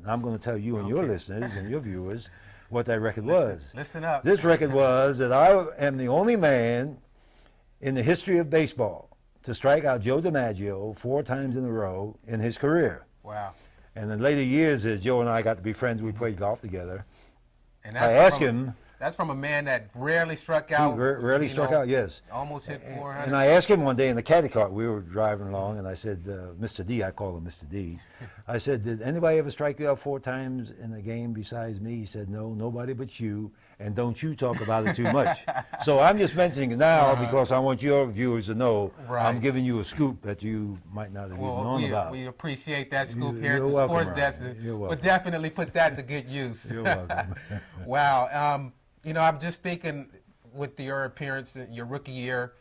I'm going to tell you and your listeners and your viewers what that record was. Listen up. This record was that I am the only man in the history of baseball to strike out Joe DiMaggio 4 times in a row in his career. Wow. And in later years, as Joe and I got to be friends, we played golf together. And I asked him. That's from a man that rarely struck out. Rarely struck out, yes. Almost hit 400. And I asked him one day in the caddy cart, we were driving along, and I said, Mr. D, I call him Mr. D. I said, did anybody ever strike you out 4 times in a game besides me? He said, no, nobody but you, and don't you talk about it too much. So I'm just mentioning it now because I want your viewers to know I'm giving you a scoop that you might not have even known about. We appreciate that scoop here at the Sports Desk. We'll definitely put that to good use. You're welcome. Wow. You know, I'm just thinking with your appearance, your rookie year,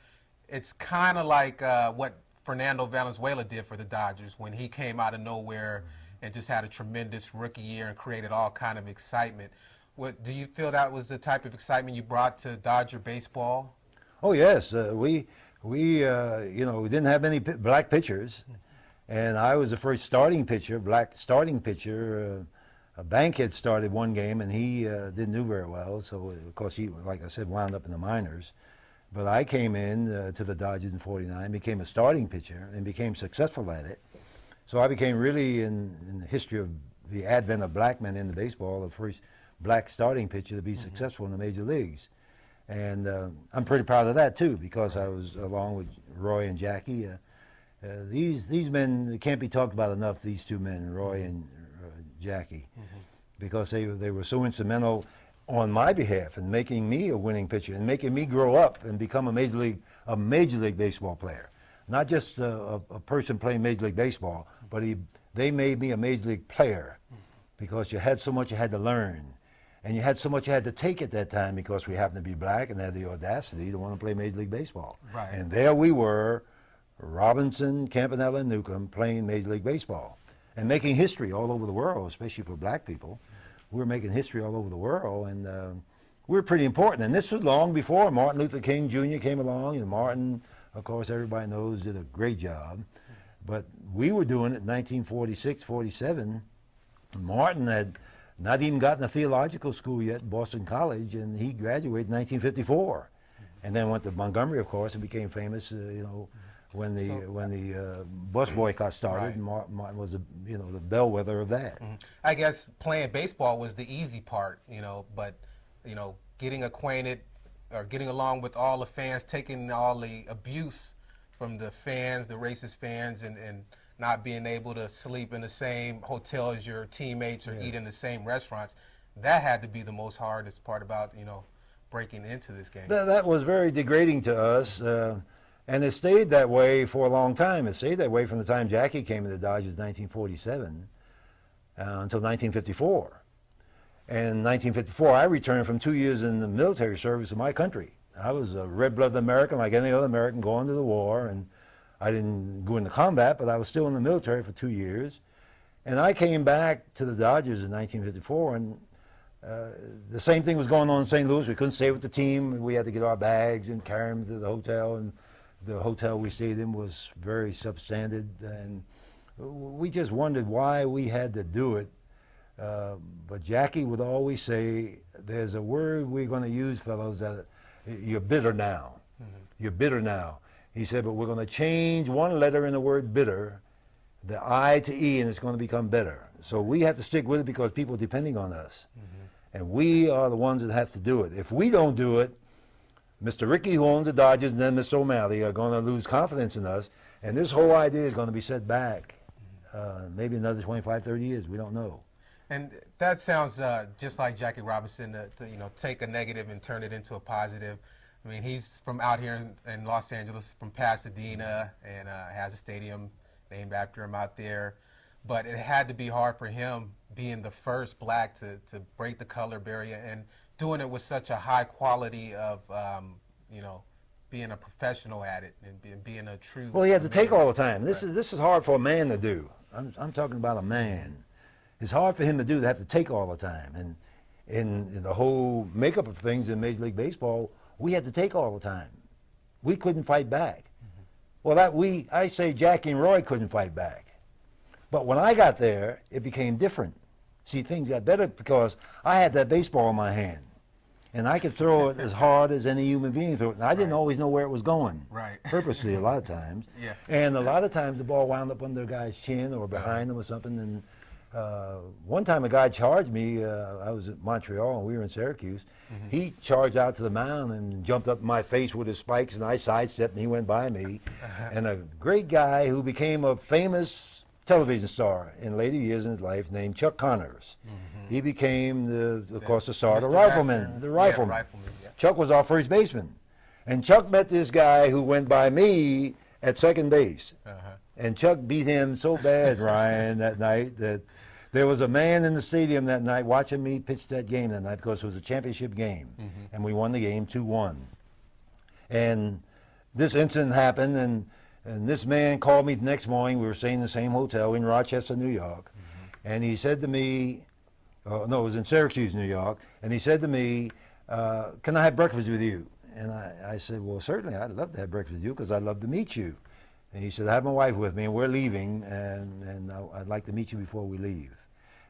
it's kind of like what Fernando Valenzuela did for the Dodgers when he came out of nowhere and just had a tremendous rookie year and created all kind of excitement. Do you feel that was the type of excitement you brought to Dodger baseball? Oh yes, we didn't have any black pitchers, and I was the first starting pitcher, black starting pitcher. Bankhead started one game, and he didn't do very well. So, of course, he, like I said, wound up in the minors. But I came in to the Dodgers in '49, became a starting pitcher, and became successful at it. So I became really, in the history of the advent of black men in the baseball, the first black starting pitcher to be successful in the major leagues. And I'm pretty proud of that, too, because I was, along with Roy and Jackie, these men can't be talked about enough, these 2 men, Roy and Jackie, because they were so instrumental on my behalf in making me a winning pitcher and making me grow up and become a major league baseball player. Not just a person playing Major League Baseball, but they made me a Major League player because you had so much you had to learn. And you had so much you had to take at that time because we happened to be black and had the audacity to want to play Major League Baseball. Right. And there we were, Robinson, Campanella, and Newcombe playing Major League Baseball and making history all over the world, especially for black people. We were making history all over the world, and we were pretty important. And this was long before Martin Luther King Jr. came along, and Martin, of course, everybody knows, did a great job. But we were doing it in 1946, 47. Martin had not even gotten a theological school yet, Boston College, and he graduated in 1954. And then went to Montgomery, of course, and became famous, when the bus boycott started. And Martin was the bellwether of that. I guess playing baseball was the easy part, but getting acquainted or getting along with all the fans, taking all the abuse from the fans, the racist fans, and not being able to sleep in the same hotel as your teammates or eat in the same restaurants, that had to be the most hardest part about breaking into this game. That was very degrading to us. And it stayed that way for a long time. It stayed that way from the time Jackie came to the Dodgers in 1947 until 1954. And in 1954, I returned from 2 years in the military service of my country. I was a red-blooded American like any other American going to the war, and I didn't go into combat, but I was still in the military for 2 years. And I came back to the Dodgers in 1954, and the same thing was going on in St. Louis. We couldn't stay with the team. We had to get our bags and carry them to the hotel, and the hotel we stayed in was very substandard, and we just wondered why we had to do it. But Jackie would always say, there's a word we're going to use, fellows, that you're bitter now. You're bitter now. He said, but we're going to change one letter in the word bitter, the I to E, and it's going to become better. So we have to stick with it because people are depending on us. And we are the ones that have to do it. If we don't do it, Mr. Rickey, who owns the Dodgers, and then Mr. O'Malley are going to lose confidence in us, and this whole idea is going to be set back maybe another 25, 30 years. We don't know. And that sounds just like Jackie Robinson, to take a negative and turn it into a positive. I mean, he's from out here in Los Angeles, from Pasadena, and has a stadium named after him out there. But it had to be hard for him, being the first black to break the color barrier and doing it with such a high quality of, being a professional at it and being a true. Well, he had to take all the time. This is hard for a man to do. I'm talking about a man. It's hard for him to do. They have to take all the time. And in the whole makeup of things in Major League Baseball, we had to take all the time. We couldn't fight back. Well, I say Jackie and Roy couldn't fight back. But when I got there, it became different. See, things got better because I had that baseball in my hand. And I could throw it as hard as any human being threw it. And I didn't always know where it was going. Right. Purposely a lot of times. Yeah. And a lot of times the ball wound up under a guy's chin or behind him or something. And one time a guy charged me. I was at Montreal and we were in Syracuse. He charged out to the mound and jumped up in my face with his spikes, and I sidestepped and he went by me. And a great guy who became a famous television star in later years in his life named Chuck Connors. He became, of course, the star, the rifleman. The rifleman. Yeah, rifleman, yeah. Chuck was our first baseman. And Chuck met this guy who went by me at second base. And Chuck beat him so bad, Ryan, that night that there was a man in the stadium that night watching me pitch that game that night because it was a championship game. And we won the game 2-1. And this incident happened, and this man called me the next morning. We were staying in the same hotel in Rochester, New York. And he said to me, no, it was in Syracuse, New York. And he said to me, can I have breakfast with you? And I said, well, certainly, I'd love to have breakfast with you because I'd love to meet you. And he said, I have my wife with me, and we're leaving, and I'd like to meet you before we leave.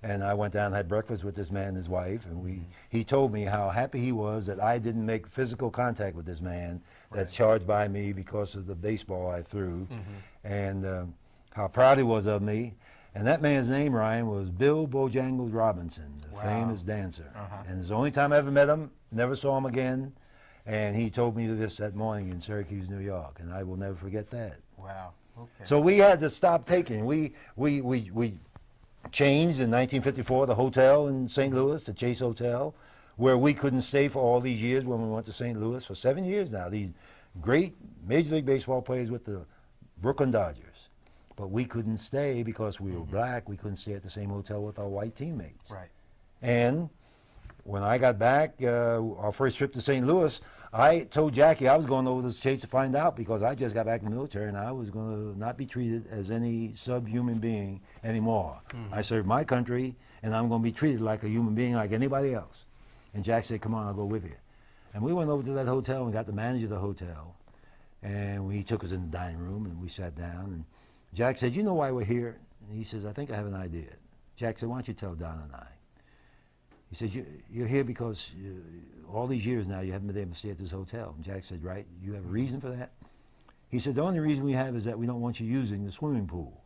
And I went down and had breakfast with this man and his wife, and he told me how happy he was that I didn't make physical contact with this man that charged by me because of the baseball I threw, and how proud he was of me. And that man's name, Ryan, was Bill Bojangles Robinson, the famous dancer. And it's the only time I ever met him, never saw him again. And he told me this that morning in Syracuse, New York, and I will never forget that. Wow. Okay. So we had to stop taking. We changed in 1954 the hotel in St. Louis, the Chase Hotel, where we couldn't stay for all these years when we went to St. Louis. For 7 years now, these great Major League Baseball players with the Brooklyn Dodgers. But we couldn't stay because we were black. We couldn't stay at the same hotel with our white teammates. Right. And when I got back, our first trip to St. Louis, I told Jackie I was going over to the Chase to find out because I just got back from the military and I was going to not be treated as any subhuman being anymore. I served my country and I'm going to be treated like a human being like anybody else. And Jack said, come on, I'll go with you. And we went over to that hotel and got the manager of the hotel. And he took us in the dining room and we sat down. And Jack said, you know why we're here? And he says, I think I have an idea. Jack said, why don't you tell Don and I? He said, you're here because all these years now you haven't been able to stay at this hotel. And Jack said, right, you have a reason for that? He said, the only reason we have is that we don't want you using the swimming pool.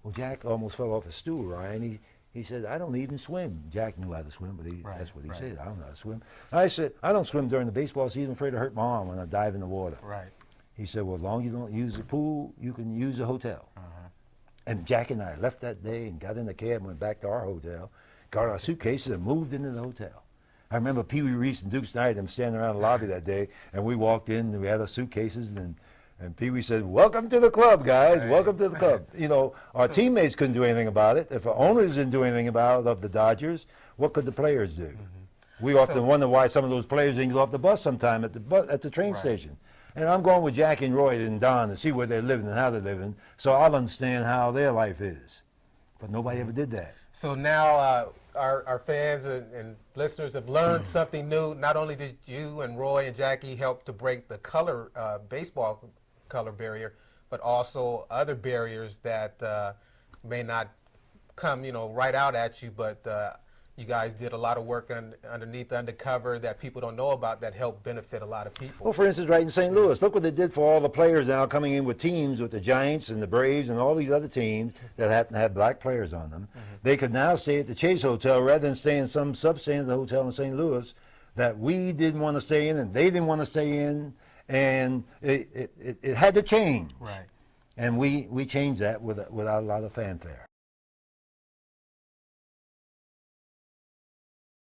Well, Jack almost fell off his stool, Ryan. He said, I don't even swim. Jack knew how to swim, but that's what he said. I don't know how to swim. I said, I don't swim during the baseball season. I'm afraid to hurt my arm when I dive in the water. Right. He said, well, as long as you don't use the pool, you can use the hotel. And Jack and I left that day and got in the cab and went back to our hotel, got our suitcases and moved into the hotel. I remember Pee Wee Reese and Duke Snyder them standing around the lobby that day, and we walked in and we had our suitcases, and Pee Wee said, welcome to the club, guys, welcome to the club. You know, our teammates couldn't do anything about it. If our owners didn't do anything about it of the Dodgers, what could the players do? We often wonder why some of those players didn't go off the bus sometime at the train station. And I'm going with Jackie and Roy and Don to see where they're living and how they're living, so I'll understand how their life is. But nobody ever did that. So now our fans and listeners have learned something new. Not only did you and Roy and Jackie help to break the color baseball color barrier, but also other barriers that may not come, right out at you, but you guys did a lot of work underneath, undercover that people don't know about that helped benefit a lot of people. Well, for instance, right in St. Louis, look what they did for all the players now coming in with teams with the Giants and the Braves and all these other teams that happen to have black players on them. They could now stay at the Chase Hotel rather than stay in some substandard hotel in St. Louis that we didn't want to stay in and they didn't want to stay in, and it had to change. Right. And we changed that without a lot of fanfare.